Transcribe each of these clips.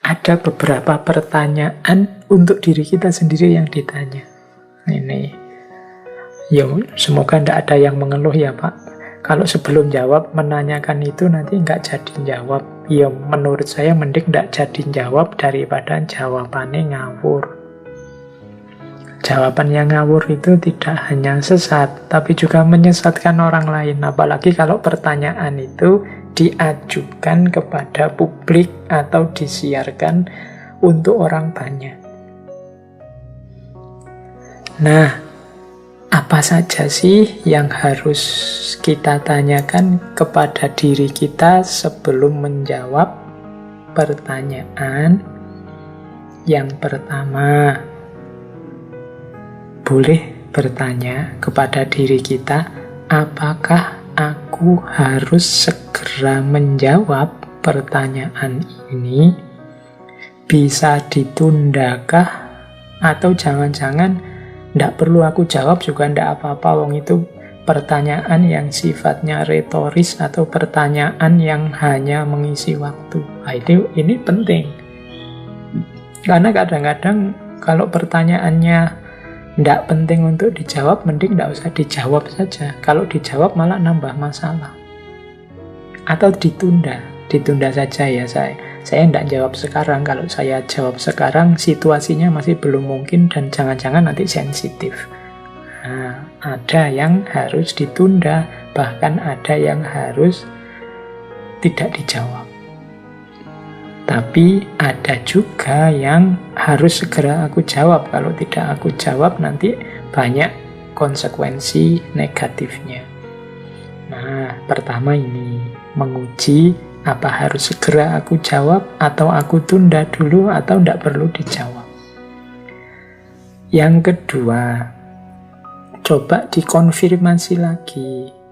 ada beberapa pertanyaan untuk diri kita sendiri yang ditanya. Ini, ya semoga tidak ada yang mengeluh ya Pak. Kalau sebelum jawab menanyakan itu nanti nggak jadi jawab. Ya menurut saya mending nggak jadi jawab daripada jawabannya ngawur. Jawaban yang ngawur itu tidak hanya sesat, tapi juga menyesatkan orang lain. Apalagi kalau pertanyaan itu diajukan kepada publik atau disiarkan untuk orang banyak. Nah, apa saja sih yang harus kita tanyakan kepada diri kita sebelum menjawab pertanyaan? Yang pertama, boleh bertanya kepada diri kita, apakah aku harus segera menjawab pertanyaan ini? Bisa ditundakah? Atau jangan-jangan tidak perlu aku jawab juga tidak apa-apa, wong itu pertanyaan yang sifatnya retoris atau pertanyaan yang hanya mengisi waktu. Nah, ini penting. Karena kadang-kadang kalau pertanyaannya tidak penting untuk dijawab, mending tidak usah dijawab saja. Kalau dijawab malah nambah masalah. Atau ditunda saja ya saya tidak jawab sekarang. Kalau saya jawab sekarang, situasinya masih belum mungkin dan jangan-jangan nanti sensitif. Nah, ada yang harus ditunda, bahkan ada yang harus tidak dijawab. Tapi ada juga yang harus segera aku jawab. Kalau tidak aku jawab nanti banyak konsekuensi negatifnya. Nah, pertama ini menguji apa harus segera aku jawab atau aku tunda dulu atau tidak perlu dijawab. Yang kedua, coba dikonfirmasi lagi.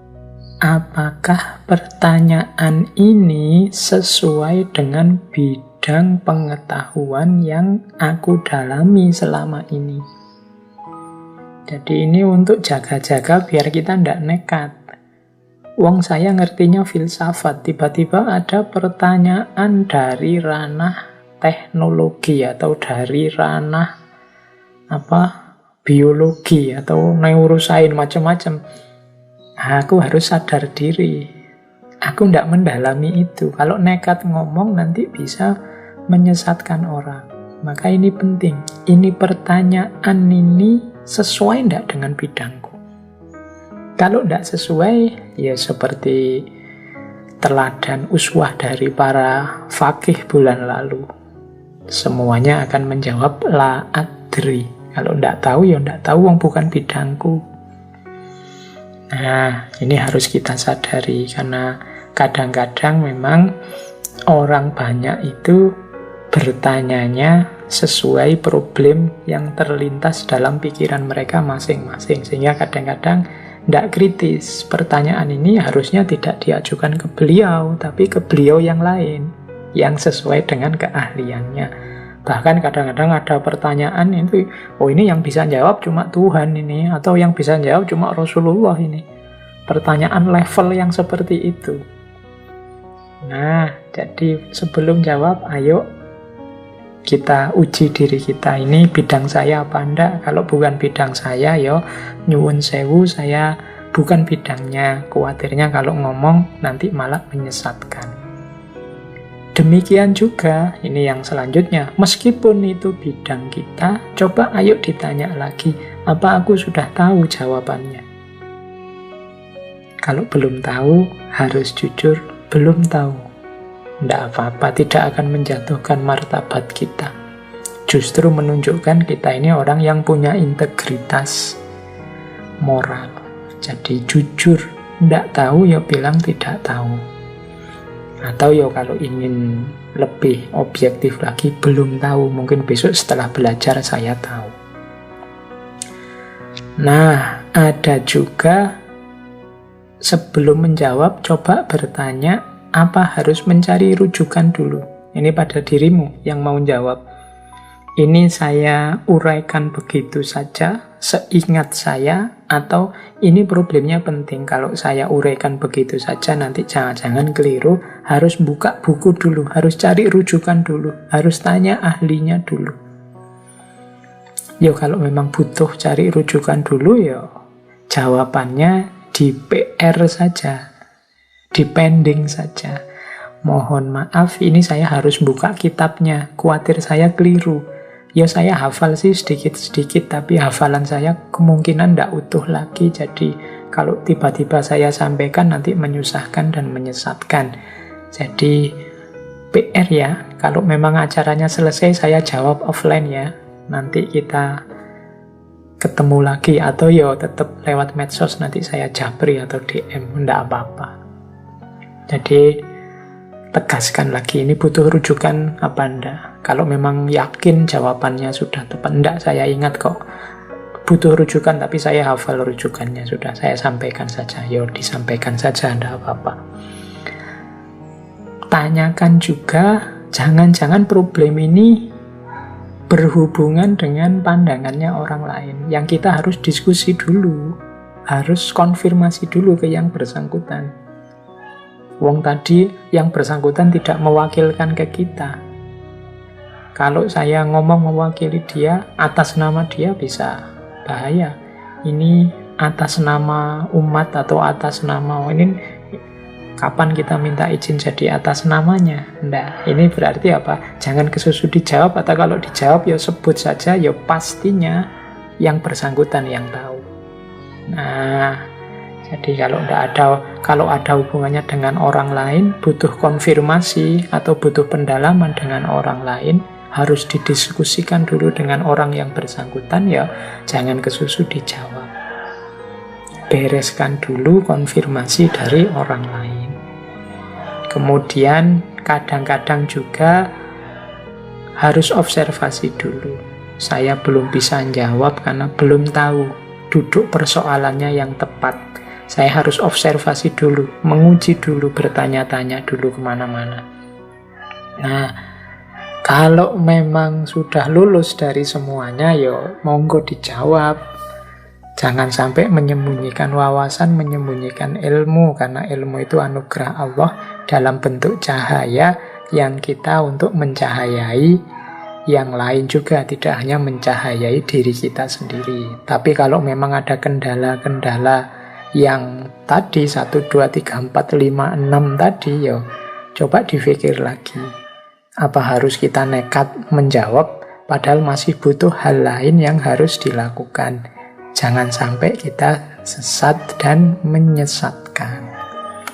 Apakah pertanyaan ini sesuai dengan bidang pengetahuan yang aku dalami selama ini? Jadi ini untuk jaga-jaga biar kita tidak nekat. Wong saya ngertinya filsafat, tiba-tiba ada pertanyaan dari ranah teknologi atau dari ranah biologi atau neurosains macam-macam. Aku harus sadar diri. Aku tidak mendalami itu. Kalau nekat ngomong nanti bisa menyesatkan orang. Maka ini penting. Ini pertanyaan ini sesuai tidak dengan bidangku? Kalau tidak sesuai, ya seperti teladan uswah dari para faqih bulan lalu. Semuanya akan menjawab la adri. Kalau tidak tahu, ya tidak tahu, wong bukan bidangku. Nah, ini harus kita sadari karena kadang-kadang memang orang banyak itu bertanyanya sesuai problem yang terlintas dalam pikiran mereka masing-masing. Sehingga kadang-kadang tidak kritis. Pertanyaan ini harusnya tidak diajukan ke beliau, tapi ke beliau yang lain, yang sesuai dengan keahliannya. Bahkan kadang-kadang ada pertanyaan itu, oh ini yang bisa jawab cuma Tuhan ini, atau yang bisa jawab cuma Rasulullah ini. Pertanyaan level yang seperti itu. Nah, jadi sebelum jawab, ayo kita uji diri kita. Ini bidang saya apa enggak? Kalau bukan bidang saya, yo nyuwun sewu, saya bukan bidangnya. Khawatirnya kalau ngomong nanti malah menyesatkan. Demikian juga, ini yang selanjutnya, meskipun itu bidang kita, coba ayo ditanya lagi, apa aku sudah tahu jawabannya? Kalau belum tahu, harus jujur, belum tahu. Tidak apa-apa, tidak akan menjatuhkan martabat kita. Justru menunjukkan kita ini orang yang punya integritas moral. Jadi jujur, tidak tahu ya bilang tidak tahu. Atau ya kalau ingin lebih objektif lagi, belum tahu, mungkin besok setelah belajar saya tahu. Nah, ada juga sebelum menjawab, coba bertanya, apa harus mencari rujukan dulu? Ini pada dirimu yang mau jawab. Ini saya uraikan begitu saja, seingat saya, Atau ini problemnya penting, kalau saya uraikan begitu saja nanti jangan-jangan keliru, harus buka buku dulu, harus cari rujukan dulu, harus tanya ahlinya dulu. Ya kalau memang butuh cari rujukan dulu, ya jawabannya di PR saja, di pending saja. Mohon maaf, ini saya harus buka kitabnya, khawatir saya keliru. Ya saya hafal sih sedikit-sedikit, tapi hafalan saya kemungkinan tidak utuh lagi. Jadi kalau tiba-tiba saya sampaikan nanti menyusahkan dan menyesatkan. Jadi PR ya, kalau memang acaranya selesai saya jawab offline ya. Nanti kita ketemu lagi, atau ya tetap lewat medsos nanti saya japri atau DM, tidak apa-apa. Jadi tegaskan lagi, ini butuh rujukan apa enggak. Kalau memang yakin jawabannya sudah tepat, enggak, saya ingat kok butuh rujukan, tapi saya hafal rujukannya, sudah saya sampaikan saja. Ya disampaikan saja, enggak apa-apa. Tanyakan juga, jangan-jangan problem ini berhubungan dengan pandangannya orang lain, yang kita harus diskusi dulu, harus konfirmasi dulu ke yang bersangkutan. Wong tadi yang bersangkutan tidak mewakilkan ke kita. Kalau saya ngomong mewakili dia, atas nama dia bisa bahaya. Ini atas nama umat atau atas nama ini, kapan kita minta izin jadi atas namanya? Nggak, ini berarti apa? Jangan kesusu dijawab, atau kalau dijawab ya sebut saja, ya pastinya yang bersangkutan yang tahu. Nah, jadi kalau ada hubungannya dengan orang lain, butuh konfirmasi atau butuh pendalaman dengan orang lain, harus didiskusikan dulu dengan orang yang bersangkutan, ya jangan kesusu dijawab. Bereskan dulu konfirmasi dari orang lain. Kemudian kadang-kadang juga harus observasi dulu. Saya belum bisa jawab karena belum tahu duduk persoalannya yang tepat. Saya harus observasi dulu, menguji dulu, bertanya-tanya dulu kemana-mana. Nah, kalau memang sudah lulus dari semuanya, ya monggo dijawab. Jangan sampai menyembunyikan wawasan, menyembunyikan ilmu, karena ilmu itu anugerah Allah dalam bentuk cahaya yang kita untuk mencahayai yang lain juga, tidak hanya mencahayai diri kita sendiri. Tapi kalau memang ada kendala-kendala yang tadi 1, 2, 3, 4, 5, 6 tadi, ya coba dipikir lagi. Apa harus kita nekat menjawab padahal masih butuh hal lain yang harus dilakukan. Jangan sampai kita sesat dan menyesatkan.